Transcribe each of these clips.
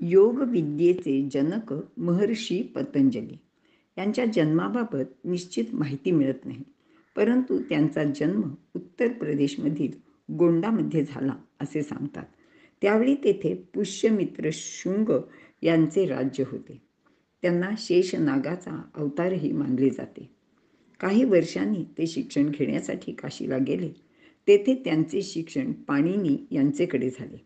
योग विद्येचे जनक महर्षी पतंजली यांच्या जन्माबाबत निश्चित माहिती मिळत नाही, परंतु त्यांचा जन्म उत्तर प्रदेशमधील गोंडामध्ये झाला असे सांगतात. त्यावेळी तेथे पुष्यमित्र शुंग यांचे राज्य होते. त्यांना शेषनागाचा अवतारही मानले जाते. काही वर्षांनी ते शिक्षण घेण्यासाठी काशीला गेले. तेथे त्यांचे शिक्षण पाणिनी यांचेकडे झाले.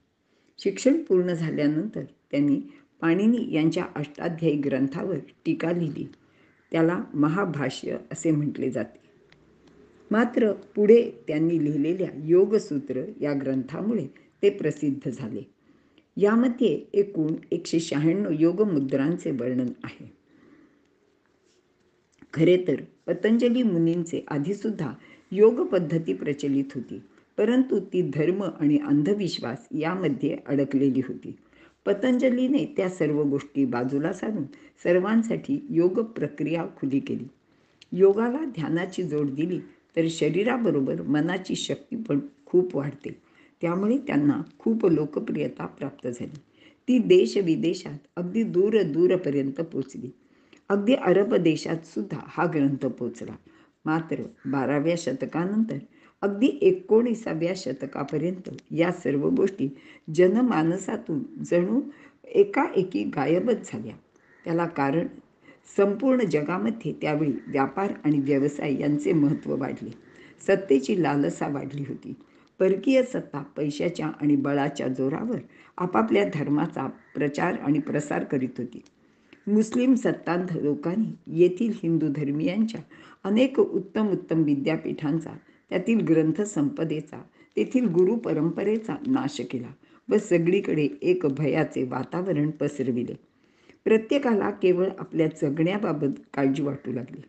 शिक्षण पूर्ण झाल्यानंतर त्यांनी पाणिनी यांच्या अष्टाध्यायी ग्रंथावर टीका लिहिली. त्याला महाभाष्य असे म्हटले जाते. मात्र पुढे त्यांनी लिहिलेल्या योगसूत्र या ग्रंथामुळे ते प्रसिद्ध झाले. यामध्ये एकूण 196 योगमुद्रांचे वर्णन आहे. खरे तर पतंजली मुनींचे आधीसुद्धा योग पद्धती प्रचलित होती, परंतु ती धर्म आणि अंधविश्वास यामध्ये अडकलेली होती. पतंजलीने त्या सर्व गोष्टी बाजूला सारून सर्वांसाठी योग प्रक्रिया खुली केली. योगाला ध्यानाची जोड दिली तर शरीराबरोबर मनाची शक्ती पण खूप वाढते. त्यामुळे त्यांना खूप लोकप्रियता प्राप्त झाली. ती देशविदेशात अगदी दूरपर्यंत पोचली. अगदी अरब देशात सुद्धा हा ग्रंथ पोचला. मात्र 12व्या शतकानंतर अगदी 19व्या शतकापर्यंत या सर्व गोष्टी जनमानसातून जणू एकाएकी गायबच झाल्या. त्याला कारण संपूर्ण जगामध्ये त्यावेळी व्यापार आणि व्यवसाय यांचे महत्त्व वाढले. सत्तेची लालसा वाढली होती. परकीय सत्ता पैशाच्या आणि बळाच्या जोरावर आपापल्या धर्माचा प्रचार आणि प्रसार करीत होती. मुस्लिम सत्तांध लोकांनी येथील हिंदू धर्मियांच्या अनेक उत्तम विद्यापीठांचा, त्यातील ग्रंथसंपदेचा, तेथील गुरु परंपरेचा नाश केला व सगळीकडे एक भयाचे वातावरण पसरविले. प्रत्येकाला केवळ आपल्या जगण्याबाबत काळजी वाटू लागली.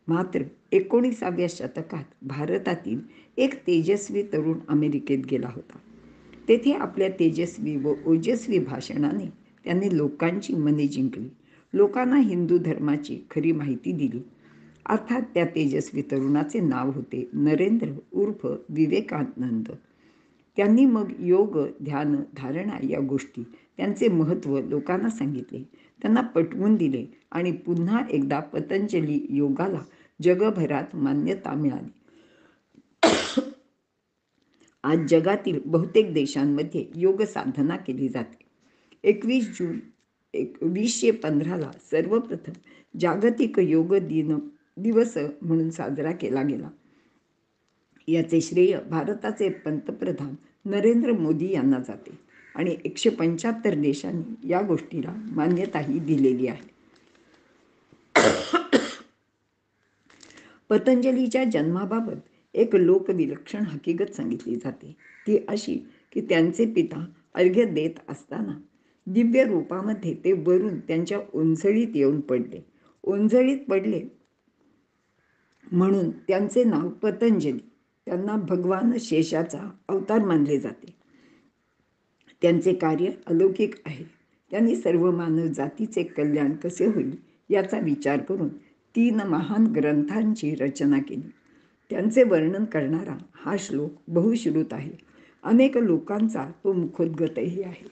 मात्र 19व्या शतकात भारतातील एक तेजस्वी तरुण अमेरिकेत गेला होता. तेथे आपल्या तेजस्वी व ओजस्वी भाषणाने त्यांनी लोकांची मने जिंकली. लोकांना हिंदू धर्माची खरी माहिती दिली. अर्थात त्या तेजस्वी तरुणाचे नाव होते नरेंद्र उर्फ विवेकानंद. त्यांनी मग योग, ध्यान, धारणा या गोष्टी, त्यांचे महत्त्व लोकांना सांगितले, त्यांना पटवून दिले आणि पुन्हा एकदा पतंजली योगाला जगभरात मान्यता मिळाली. आज जगातील बहुतेक देशांमध्ये योग साधना केली जाते. 21 जून 2015 सर्वप्रथम जागतिक योग दिवस म्हणून साजरा केला गेला. याचे श्रेय भारताचे पंतप्रधान नरेंद्र मोदी यांना जाते आणि 175 देशांनी या गोष्टीला मान्यताही दिलेली आहे. पतंजलीच्या जन्माबाबत एक लोकविलक्षण हकीकत सांगितली जाते. ती अशी की त्यांचे पिता अर्घ्य देत असताना दिव्य रूपामध्ये ते वरून त्यांच्या ओंजळीत येऊन पडले. ओंजळीत पडले म्हणून त्यांचे नाव पतंजली. त्यांना भगवान शेषाचा अवतार मानले जाते. त्यांचे कार्य अलौकिक आहे. त्यांनी सर्व मानव जातीचे कल्याण कसे होईल याचा विचार करून 3 महान ग्रंथांची रचना केली. त्यांचे वर्णन करणारा हा श्लोक बहुश्रुत आहे. अनेक लोकांचा तो मुखोद्गतही आहे.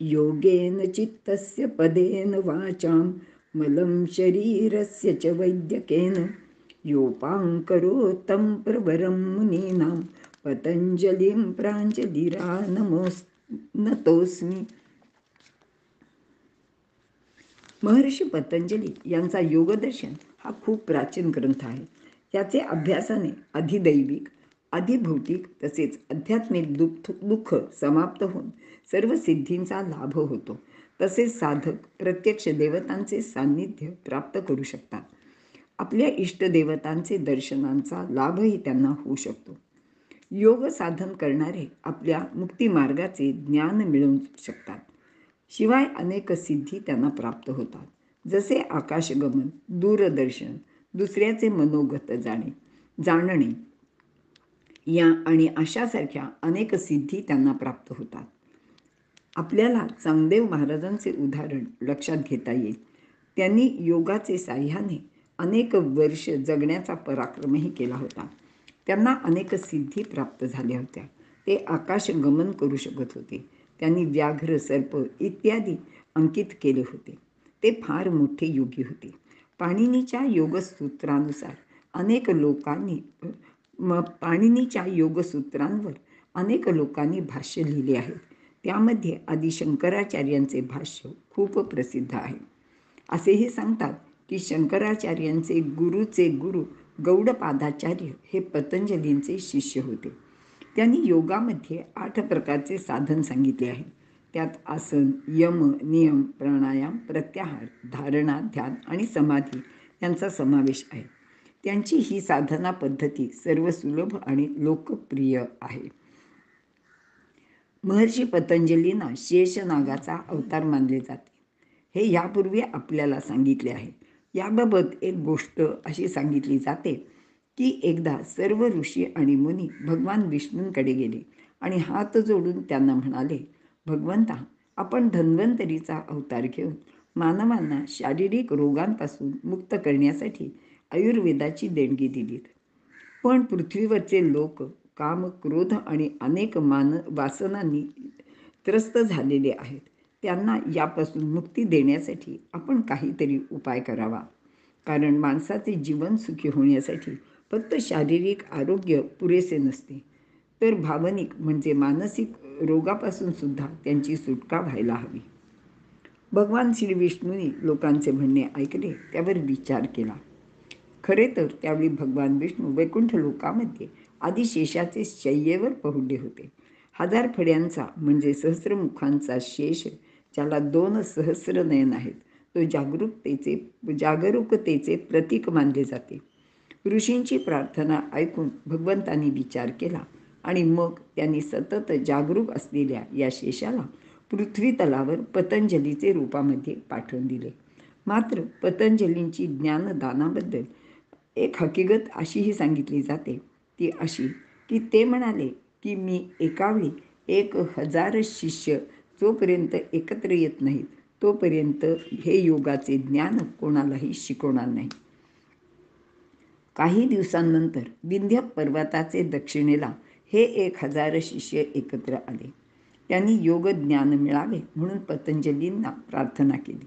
योगेन चित्तस्य पदेन वाचां मलं शरीरस्य च वैद्यकेन योपांकरोत्तं प्रवरं मुनीनां पतंजलिं प्राञ्जलिरा नतोस्मि. महर्षी पतंजली यांचा योगदर्शन हा खूप प्राचीन ग्रंथ आहे. त्याचे अभ्यासाने अधिदैविक, अधिभौतिक तसेच आध्यात्मिक दुःख समाप्त होऊन सर्व सिद्धींचा लाभ होतो. तसेच साधक प्रत्यक्ष देवतांचे सान्निध्य प्राप्त करू शकतात. आपल्या इष्टदेवतांचे दर्शनांचा लाभही त्यांना होऊ शकतो. योग साधन करणारे आपल्या मुक्तिमार्गाचे ज्ञान मिळवू शकतात. शिवाय अनेक सिद्धी त्यांना प्राप्त होतात, जसे आकाशगमन, दूरदर्शन, दुसऱ्याचे मनोगत जाणणे या आणि अशासारख्या अनेक सिद्धी त्यांना प्राप्त होतात. आपल्याला चांगदेव महाराजांचे उदाहरण लक्षात घेता येईल. त्यांनी योगाचे साह्याने अनेक वर्ष जगण्याचा पराक्रमही केला होता. त्यांना अनेक सिद्धी प्राप्त झाल्या होत्या. ते आकाश गमन करू शकत होते. त्यांनी व्याघ्र, सर्प इत्यादी अंकित केले होते. ते फार मोठे योगी होते. पाणिनीच्या योगसूत्रानुसार अनेक लोकांनी पाणिनीच्या योगसूत्रांवर अनेक लोकांनी भाष्य लिहिले आहेत. त्यामध्ये आदि शंकराचार्यांचे भाष्य खूप प्रसिद्ध आहे. असेही सांगतात की शंकराचार्यांचे गुरुचे गुरु गौडपादाचार्य हे पतंजलींचे शिष्य होते. त्यांनी योगामध्ये 8 प्रकारचे साधन सांगितले आहे. त्यात आसन, यम, नियम, प्राणायाम, प्रत्याहार, धारणा, ध्यान आणि समाधी यांचा समावेश आहे. त्यांची ही साधना पद्धती सर्वसुलभ आणि लोकप्रिय आहे. महर्षी पतंजलींना शेषनागाचा अवतार मानले जाते. हे यापूर्वी आपल्याला सांगितले आहे. याबाबत एक गोष्ट अशी सांगितली जाते की एकदा सर्व ऋषी आणि मुनी भगवान विष्णूंकडे गेले आणि हात जोडून त्यांना म्हणाले, भगवंता, आपण धन्वंतरीचा अवतार घेऊन मानवांना शारीरिक रोगांपासून मुक्त करण्यासाठी आयुर्वेदाची देणगी दिलीत. पण पृथ्वीवरचे लोक काम, क्रोध आणि अनेक वासनांनी त्रस्त झालेले आहेत. त्यांना यापासून मुक्ती देण्यासाठी आपण काहीतरी उपाय करावा. कारण माणसाचे जीवन सुखी होण्यासाठी फक्त शारीरिक आरोग्य पुरेसे नसते, तर भावनिक म्हणजे मानसिक रोगापासून सुद्धा त्यांची सुटका व्हायला हवी. भगवान श्री विष्णूंनी लोकांचे म्हणणे ऐकले, त्यावर विचार केला. खरे तर त्यावेळी भगवान विष्णू वैकुंठ लोकामध्ये आदिशेषाचे शय्येवर पहुडले होते. 1000 फड्यांचा म्हणजे सहस्रमुखांचा शेष, ज्याला 2 सहस्र नयन आहेत, तो जागरूकतेचे प्रतीक मानले जाते. ऋषींची प्रार्थना ऐकून भगवंतांनी विचार केला आणि मग त्यांनी सतत जागरूक असलेल्या या शेषाला पृथ्वी तलावर पतंजलीचे रूपामध्ये पाठवून दिले. मात्र पतंजलींची ज्ञानदानाबद्दल एक हकीकत अशीही सांगितली जाते. ती अशी की ते म्हणाले की मी एकावेळी 1000 शिष्य जोपर्यंत एकत्र येत नाहीत तोपर्यंत हे योगाचे ज्ञान कोणालाही शिकवणार नाही. काही दिवसांनंतर विंध्य पर्वताचे दक्षिणेला हे 1000 शिष्य एकत्र आले. त्यांनी योग ज्ञान मिळावे म्हणून पतंजलींना प्रार्थना केली.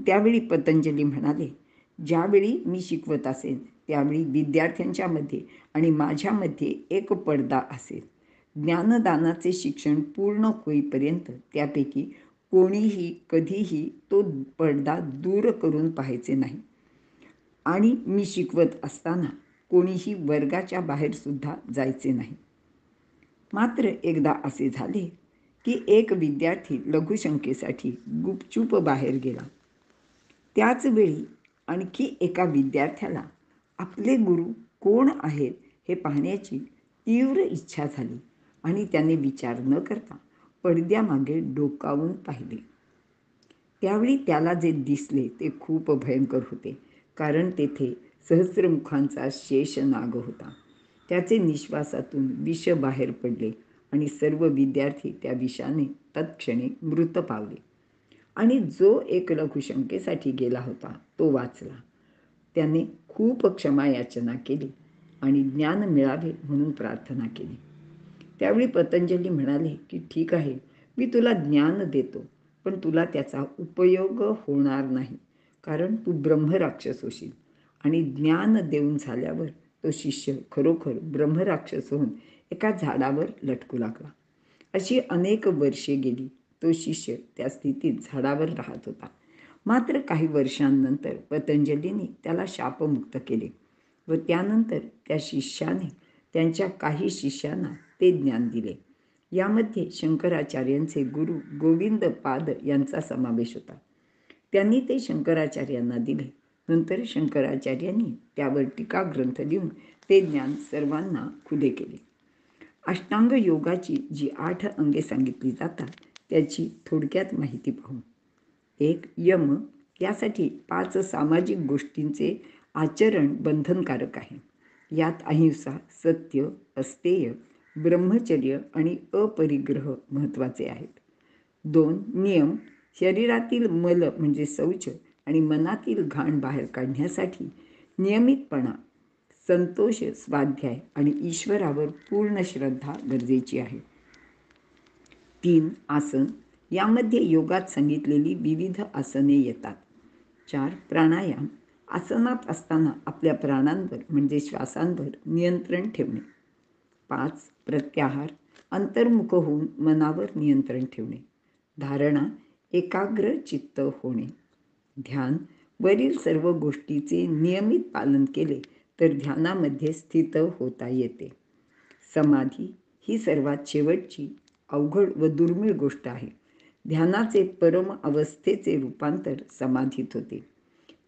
त्यावेळी पतंजली म्हणाले, ज्यावेळी मी शिकवत असेन त्यावेळी विद्यार्थ्यांच्या मध्ये आणि माझ्यामध्ये एक पडदा असेल. ज्ञानदानाचे शिक्षण पूर्ण होईपर्यंत त्यापैकी कोणीही कधीही तो पडदा दूर करून पाहायचे नाही आणि मी शिकवत असताना कोणीही वर्गाच्या बाहेर सुद्धा जायचे नाही. मात्र एकदा असे झाले की एक विद्यार्थी लघुशंकेसाठी गुपचूप बाहेर गेला. त्याच वेळी आणखी एका विद्यार्थ्याला आपले गुरु कोण आहेत हे पाहण्याची तीव्र इच्छा झाली आणि त्याने विचार न करता पडद्यामागे डोकावून पाहिले. त्यावेळी त्याला जे दिसले ते खूप भयंकर होते, कारण तेथे सहस्रमुखांचा शेषनाग होता. त्याचे निश्वासातून विष बाहेर पडले आणि सर्व विद्यार्थी त्या विषाने तत्क्षणी मृत पावले आणि जो एक लघुशंकेसाठी गेला होता तो वाचला. त्याने खूप क्षमा याचना केली आणि ज्ञान मिळावे म्हणून प्रार्थना केली. त्यावेळी पतंजली म्हणाले की ठीक आहे, मी तुला ज्ञान देतो, पण तुला त्याचा उपयोग होणार नाही, कारण तू ब्रह्मराक्षस होशील. आणि ज्ञान देऊन झाल्यावर तो शिष्य खरोखर ब्रह्मराक्षस होऊन एका झाडावर लटकू लागला. अशी अनेक वर्षे गेली. तो शिष्य त्या स्थितीत झाडावर राहत होता. मात्र काही वर्षांनंतर पतंजलींनी त्याला शापमुक्त केले व त्यानंतर त्या शिष्याने त्यांच्या काही शिष्यांना ते ज्ञान दिले. यामध्ये शंकराचार्यांचे गुरु गोविंद पाद यांचा समावेश होता. त्यांनी ते शंकराचार्यांना दिले. नंतर शंकराचार्यांनी त्यावर टीकाग्रंथ लिहून ते ज्ञान सर्वांना खुले केले. अष्टांग योगाची जी 8 अंगे सांगितली जातात त्याची थोडक्यात माहिती पाहू. 1. यम. यासाठी 5 सामाजिक गोष्टींचे आचरण बंधनकारक आहे. यात अहिंसा, सत्य, अस्तेय, ब्रह्मचर्य आणि अपरिग्रह महत्त्वाचे आहेत. 2. नियम. शरीरातील मल म्हणजे शौच आणि मनातील घाण बाहेर काढण्यासाठी नियमितपणा, संतोष, स्वाध्याय आणि ईश्वरावर पूर्ण श्रद्धा गरजेची आहे. 3. आसन. यामध्ये योगात सांगितलेली विविध आसने येतात. 4. प्राणायाम. आसनात असताना आपल्या प्राणांवर म्हणजे श्वासांवर नियंत्रण ठेवणे. 5. प्रत्याहार. अंतर्मुख होऊन मनावर नियंत्रण ठेवणे. धारणा. एकाग्र चित्त होणे. ध्यान. वरील सर्व गोष्टीचे नियमित पालन केले तर ध्यानामध्ये स्थित होता येते. समाधी ही सर्वात शेवटची, अवघड व दुर्मिळ गोष्ट आहे. ध्यानाचे परम अवस्थेचे रूपांतर समाधीत होते.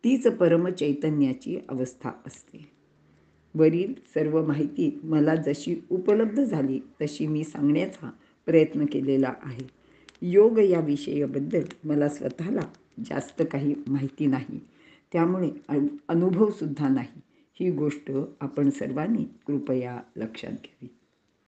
तीच परम चैतन्याची अवस्था असते. वरील सर्व माहिती मला जशी उपलब्ध झाली तशी मी सांगण्याचा प्रयत्न केलेला आहे. योग या विषयाबद्दल मला स्वतःला जास्त काही माहिती नाही, त्यामुळे अनुभवसुद्धा नाही. ही गोष्ट आपण सर्वांनी कृपया लक्षात घ्यावी.